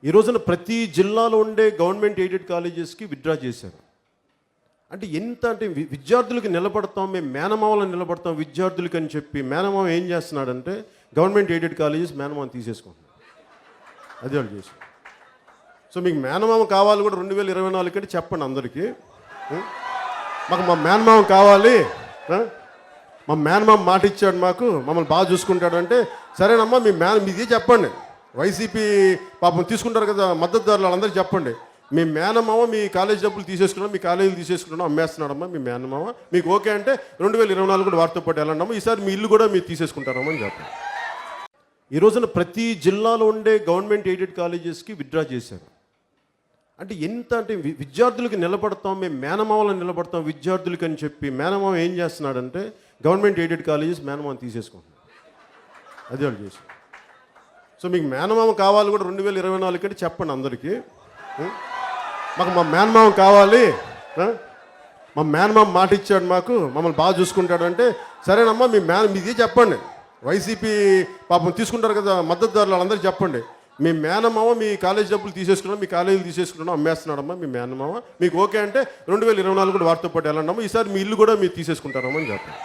ఈ రోజున ప్రతి జిల్లాలో ఉండే గవర్నమెంట్ ఎయిడెడ్ కాలేజెస్కి విత్డ్రా చేశారు. అంటే ఎంత అంటే విద్యార్థులకి నిలబడతాం, మేము మేనమామలను నిలబడతాం విద్యార్థులకి అని చెప్పి మేనమామ ఏం చేస్తున్నాడంటే గవర్నమెంట్ ఎయిడెడ్ కాలేజెస్ మేనమామ తీసేసుకుంటున్నాడు. అది వాళ్ళు చేసి. సో మీకు మేనమామ కావాలి కూడా 2024 కంటే చెప్పండి అందరికీ. మాకు మా మేనమామ కావాలి, మా మేనమామ మాట ఇచ్చాడు, మాకు మమ్మల్ని బాగా చూసుకుంటాడు అంటే సరేనమ్మా మీది చెప్పండి. వైసీపీ పాపం తీసుకుంటారు కదా మద్దతుదారులు, వాళ్ళందరికీ చెప్పండి మీ మేనమామ మీ కాలేజ్ డబ్బులు తీసేసుకున్నాం, మీ కాలేజీలు తీసేసుకున్నాం, అమ్మేస్తున్నాడమ్మా మీ మేనమామ, మీకు ఓకే అంటే 2024 కూడా వారితో పాటు వెళ్ళండమ్మా, ఈసారి మీ ఇల్లు కూడా మీరు తీసేసుకుంటారమ్మా అని చెప్పండి. ఈ రోజున ప్రతి జిల్లాలో ఉండే గవర్నమెంట్ ఎయిడెడ్ కాలేజెస్కి విత్డ్రా చేశారు. అంటే ఎంత అంటే విద్యార్థులకి నిలబడతాం, మేము మేనమామలను నిలబడతాం విద్యార్థులకి అని చెప్పి మేనమామ ఏం చేస్తున్నాడంటే గవర్నమెంట్ ఎయిడెడ్ కాలేజెస్ మేనమామ తీసేసుకుంటున్నాడు. అది వాళ్ళు చేసి. సో మీకు మేనమామ కావాలి కూడా 2024 కంటే చెప్పండి అందరికీ. మాకు మా మేనమామ కావాలి, మా మేనమామ మాట ఇచ్చాడు, మాకు మమ్మల్ని బాగా చూసుకుంటాడు అంటే సరేనమ్మా మీది చెప్పండి. వైసీపీ పాపం తీసుకుంటారు కదా మద్దతుదారులు, వాళ్ళందరికీ చెప్పండి మీ మేనమామ మీ కాలేజ్ డబ్బులు తీసేసుకున్నాం, మీ కాలేజీలు తీసేసుకున్నాం, అమ్మేస్తున్నాడమ్మా మీ మేనమామ, మీకు ఓకే అంటే 2024 కూడా వారితో పాటు వెళ్ళండమ్మా, ఈసారి మీ ఇల్లు కూడా మీరు తీసేసుకుంటారమ్మా అని చెప్పండి.